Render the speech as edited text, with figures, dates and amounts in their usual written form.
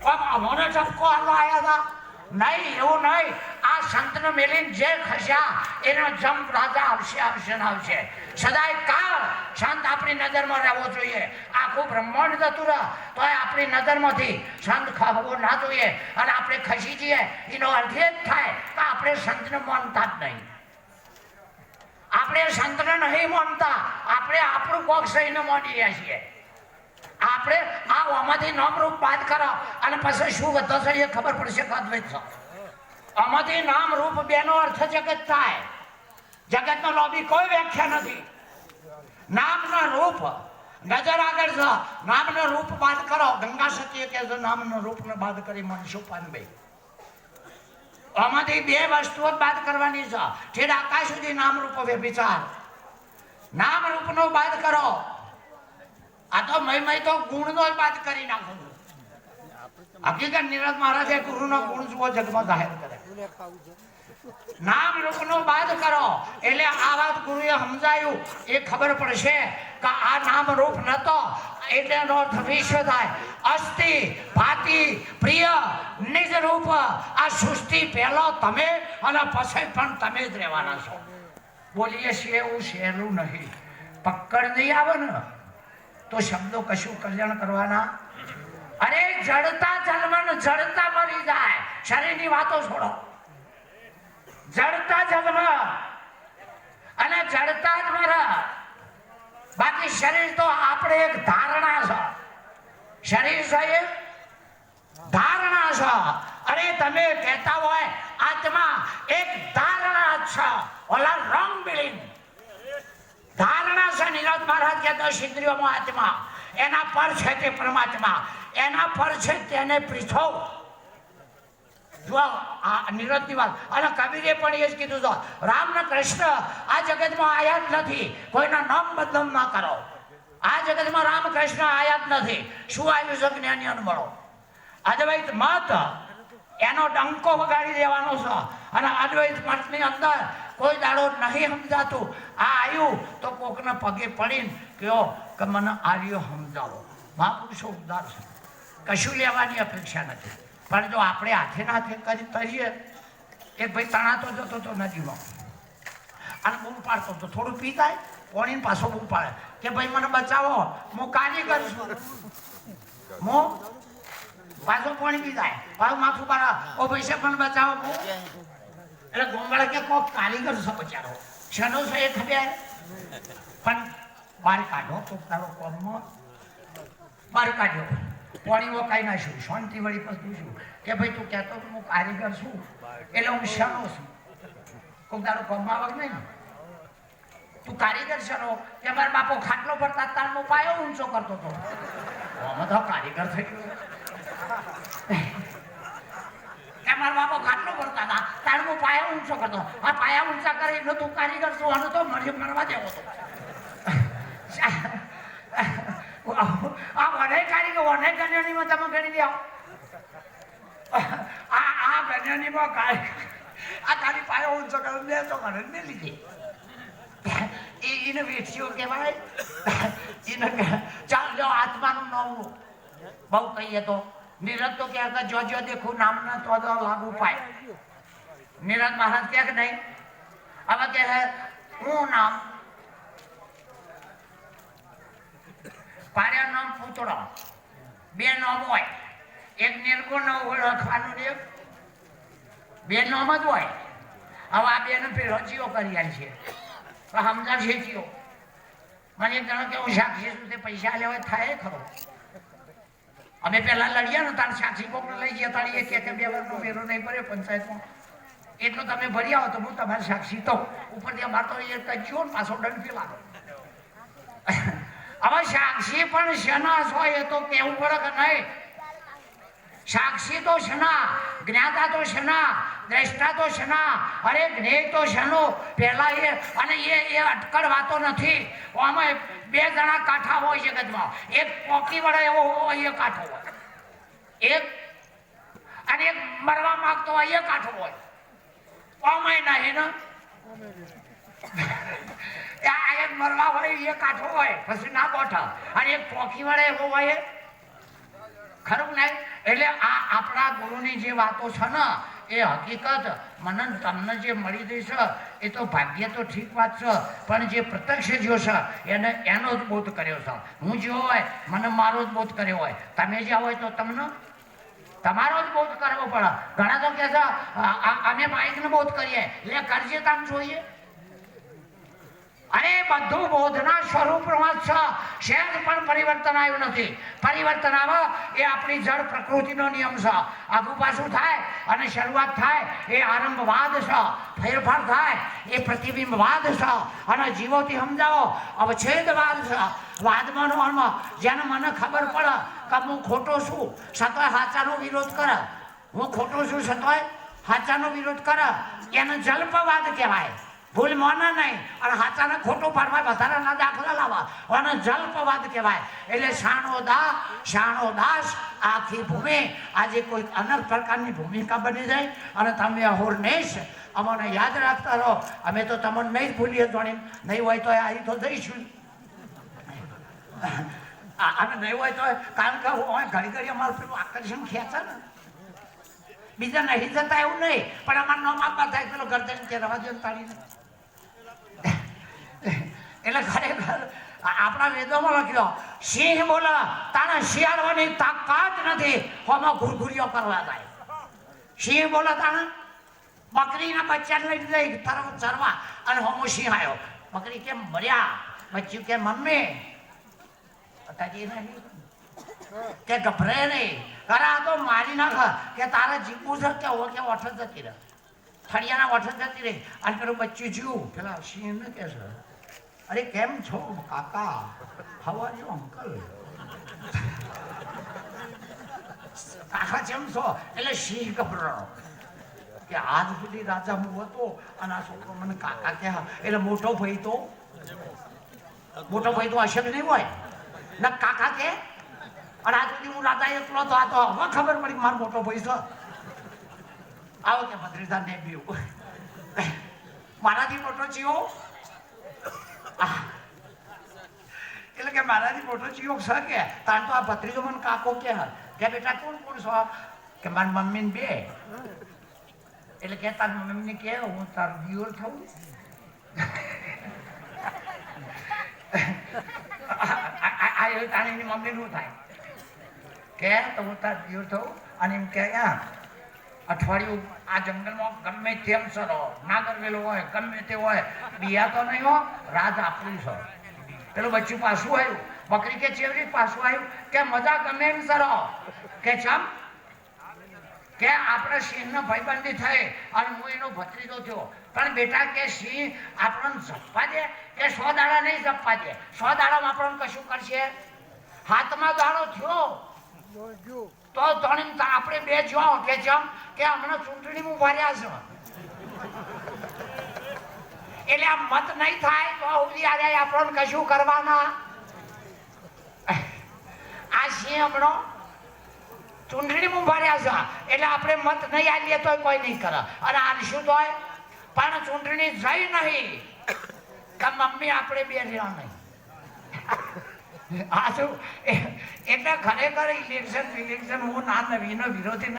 મને ઠપકો હાલવા આવ્યા હતા નહીં, એવું નહીં. આ સંતને મેલીને જે ખસ્યા એનો જંપ રાજા આવશે. સદાય કાળ સંત આપણી નજરમાં રહેવો જોઈએ. આખું બ્રહ્માંડ જતું રહે તો આપણી નજરમાંથી સંત ખવો ના જોઈએ. અને આપણે ખસી જઈએ એનો અર્થ એ જ થાય કે આપણે સંતને માનતા જ નહીં. આપણે સંતને નહીં માનતા, આપણે આપણું કોક સહીને માની રહ્યા છીએ. આપણે આમાંથી નામરૂપ બાદ કરો અને પછી શું વધો છે એ ખબર પડશે કે અદ્વૈત છે. આમાંથી નામ રૂપ બેનો અર્થ જગત થાય. જગતનો લોભી કોઈ વ્યાખ્યા નથી. નામનો રૂપ નજર આગળ છે. નામનો રૂપ બાદ કરો. ગંગા સતીએ કે નામનો રૂપને બાદ કરી મનસુ પાનભાઈ. આમાંથી બે વસ્તુઓ બાદ કરવાની છે. ઠેર આકાશ સુધી નામ રૂપ વ્યભિચાર. નામ રૂપનો બાદ કરો. આ તો મય તો ગુણનો જ બાદ કરી નાખો. હકીકત નિરંત મહારાજે ગુરુનો ગુણ જુઓ જગમાં જાહેર કરે. નામ રૂપનો બાદ કરો એટલે આ વાત ગુરુએ સમજાયું. એ ખબર પડશે કે આ નામ રૂપ નતો એટલે એનો અર્થ વિશ્વ થાય. અસ્થિ ભાતિ પ્રિય નિજ રૂપ. આ સૃષ્ટિ પહેલો તમે અને પછી પણ તમે જ રહેવાના છો. બોલીએ છીએ એવું સહેલું નહીં. પકડ નહીં આવે ને તો શબ્દો કશું કલ્યાણ કરવાના. અરે જડતા જન્મ જડતા મરી જાય. શરીરની વાતો છોડો. જડતા જન્મ અને જડતા જ મરે. બાકી શરીર તો આપણે એક ધારણા છે. શરીર છે એ ધારણા છે. અરે તમે કહેતા હોય આત્મા એક ધારણા છે. ઓલા રોંગ બિલીફ ધારણા છે. નિરંત મહારાજ કે 10 ઇન્દ્રિયોમાં આત્મા, એના પર છે તે પરમાત્મા, એના પર છે તેને પૃથ્વ. જો આ નિરંતની વાત. અને કબીરે પણ એ જ કીધું છે રામ ને કૃષ્ણ આ જગતમાં આયા જ નથી. કોઈના નામ બદનામ ના કરો. આ જગતમાં રામ કૃષ્ણ આયા જ નથી. શું આવ્યું છે? જ્ઞાની અનુભવો. અદ્વૈત મત એનો ડંકો વગાડી દેવાનો છે. અને અદ્વૈત મતની અંદર કોઈ દાડો નહીં સમજાતું. આ આવ્યું તો કોકના પગે પડીને કહો કે મને આર્યો સમજાવો. મહાપુરુષો ઉદાર છે. કશું લેવાની અપેક્ષા નથી. પણ જો આપણે હાથે ના હાથે કરીએ. એક ભાઈ તણાતો જતો હતો નદીમાં અને બૂમ પાડતો હતો. થોડું પી જાય કોણીને પાછો બૂમ પાડે કે ભાઈ મને બચાવો, હું કારીગર છું. હું પાછો કોણી પી જાય, પાછું માથું પાડે, ઓ ભાઈ છે પણ બચાવો. એટલે ગોંગળ કે કોક કારીગર છે બચારો. શેનો છે એ ખબર પણ બહાર કાઢો તો તારો કોમમાં બહાર કાઢ્યો. પાણી વકાઈ નાખ્યું. શાંતિ વળી પછી પૂછ્યું કે ભાઈ તું કહેતો હું કારીગર છું એટલે હું શેનો છું? કોઈ તારો કોમમાં આવે નહીં ને. તું કારીગર શેનો? કે મારા બાપો ખાટલો ભરતા તાર હું પાયો ઊંચો કરતો હતો. આમાં તો કારીગર થઈ ગયો. કે મારા બાપો ખાટલો ભરતા હતા તાર હું પાયો ઊંચો કરતો. આ પાયા ઊંચા કરે એટલે તું કારીગર છું. આનો તો મરવા દેવો હતો. આ વને કારીગર વને ગણ્યાનીમાં તમે ગણી દો. આ ગણ્યાનીમાં આ તારી પાયો ઊંચો કરે બે તો ઘરે ને લીધી. એને વેઠીઓ કહેવાય. એને ચાલ જો આત્માનું નવું બહુ કહીએ તો નિરંત તો કહેતા જો જો દેખું નામના તો લાગુ પાય. નિરંત મહારાજ કહે કે નહીં. હવે કે હું નામ પાડ્યા નામ પૂતળો. બે નામ હોય. એક નિર્ગુણ ઓળખવાનું ને બે નામ જ હોય. હવે આ બે ને પેલો જીઓ કરી આવી છે. સમજાવશે જીઓ. મને એક જણો કે હું સાક્ષી છું તે પૈસા લેવા થાય ખરો. અમે પેલા લડ્યા ને તાર સાક્ષી કોકને લઈ ગયા તારી એક કે 2 વર્ષનો વેરો નહીં ભર્યો પંચાયતમાં એટલો તમે ભરી આવો તો હું તમારી સાક્ષી તો ઉપરથી અમાર તો એ કચ્યો ને પાછો દંડ પેલા. હવે સાક્ષી પણ શેના હોય એ તો કેવું પડે કે નહીં. સાક્ષી તો શેના, જ્ઞાતા તો શેના, દ્રષ્ટા તો શેના, અરે જ્ઞેય તો શેનો પહેલા એ. અને એ અટકળ વાતો નથી. આમાં 2 જણા કાંઠા હોય જગતમાં. એક પોકી વડે એવો હોય એ કાંઠો હોય. એક અને એક મરવા માંગતો હોય એ કાંઠો હોય. આમાંય નહીં ને. આ એક મરવા હોય એ કાંઠો હોય પછી ના ગોઠા. અને એક પોકી વડે એવો હોય ખરું નહીં. એટલે આ આપણા ગુરુની જે વાતો છે ને એ હકીકત મને તમને જે મળી રહી છે એ તો ભાગ્ય તો ઠીક વાત છે, પણ જે પ્રત્યક્ષ જો છે એનો જ બોધ કર્યો છે. હું જો હોય મને મારો જ બોધ કર્યો હોય, તમે જ્યાં હોય તો તમને તમારો જ બોધ કરવો પડે. ઘણા તો કહે છે અમે બાઈકને બોધ કરીએ, એટલે કરજે તમે જોઈએ. અને બધું બોધના સ્વરૂપમાં જ છે, સહેજ પણ પરિવર્તન આવ્યું નથી. પરિવર્તન આવે એ આપણી જળ પ્રકૃતિનો નિયમ છે. આગુ પાછું થાય અને શરૂઆત થાય એ આરંભવાદ છે, ફેરફાર થાય એ પ્રતિબિંબવાદ છે, અને જીવોથી સમજાવો અવચ્છેદવાદ છે. વાદમાં જેને મને ખબર પડે કે હું ખોટો છું છતાંય સાચાનો વિરોધ કરે, હું ખોટો છું છતાંય સાચાનો વિરોધ કરે, એને જલ્પવાદ કહેવાય. ભૂલ માને નહીં અને સાચાને ખોટું પાડવા વધારાના દાખલા લાવવા અને જલ્પવાદ કહેવાય. એટલે શાણો દાસ આખી ભૂમિ આજે કોઈ અનેક પ્રકારની ભૂમિકા બની જાય અને તમે અહોરનેશ અમને યાદ રાખતા રહો. અમે તો તમને નહીં જ ભૂલીએ જોણી, નહીં હોય તો આવી તો જઈશું અને નહીં હોય તો, કારણ કે ઘડી ઘડી અમારું પેલું આકર્ષણ ખેંચે ને, બીજા નહીં જતા એવું નહીં, પણ અમારે નો માપવા થાય પેલો ગરદન કે રવા જો તાળીને. એટલે ખરેખર આપણા વેદોમાં લખ્યો સિંહ બોલે તાણે શિયાળવાની તાકાત નથી, હોમાં ઘુરઘુરીઓ કરવા જાય. સિંહ બોલે તાણે બકરીના બચ્ચાને લઈ જઈ તરફ ચરવા અને હોમો સિંહ આવ્યો. બકરી કેમ મર્યા, બચ્ચું કે મમ્મી કે ગભરે નહીં, કરા તો મારી નાખ કે તારે જીવવું છે કે ઓઠ જતી રહે, ફળિયાના ઓઠ જતી રહી. અને પેલું બચ્ચું જીવું પેલા સિંહ ને કે છે અરે કેમ છો કાકા, હાઉ આર યુ અંકલ, કાકા કેમ છો? એટલે સિંહ ગભરાણો કે આજ સુધી રાજા હું હતો અને આ છોકરો મને કાકા કહે. એટલે મોટો ભાઈ તો અશક નહીં હોય ને કાકા કે, અને આજ સુધી હું રાજા એકલો તો, આ તો હવે ખબર પડી મારો મોટો ભાઈ છે. આવો કે ભદ્રીધા ને બીવું મારાથી મોટો ચિયો, એટલે કે મારાથી મોટો ચિયો છે કે તાર તો આ ભત્રીજો મને કાકો કે બેટા કોણ કોણ છો? કે મારી મમ્મી ને બે. એટલે કે તાર મમ્મી ને કે હું તાર દિયોર થઉં. તારી મમ્મી નું થાય કે તો હું તાર દિયોર થઉં. અને એમ કે અઠવાડિયું આ જંગલમાં ગમે તેમ સરો, નાગર વેલો હોય ગમે તે હોય, બિયા તો નહીં હો, રાજ આપણું છે. પેલું બચ્ચું પાછું આવ્યું. બકરી કે ચેવરી પાછું આવ્યું કે મજા ગમે એમ સરો કે ચમ કે આપણે સિંહનો ભાઈબંધી થઈ અને હું એનો ભત્રીજો થયો. પણ બેટા કે સિંહ આપણને ઝપવા દે કે 100 દાડા નહીં ઝપવા દે? 100 દાડામાં આપણને કશું કરશે? હાથમાં દાડો થયો તો ધણી આપણે બે જો કે જેમ કે હમણાં ચૂંટણીમાં ભર્યા છે, એટલે આ મત નહીં થાય તો આપણને કશું કરવાના. આ સિંહ હમણાં ચૂંટણીમાં ભર્યા છે એટલે આપણે મત નહીં આવીએ તો કોઈ નહીં કરે. અને આલશું તો પણ ચૂંટણી જઈ નહીં કે મમ્મી આપણે બે રહ્યા નહીં. એટલે ખરેખર ઇલેક્શન હું ના નવીનો વિરોધી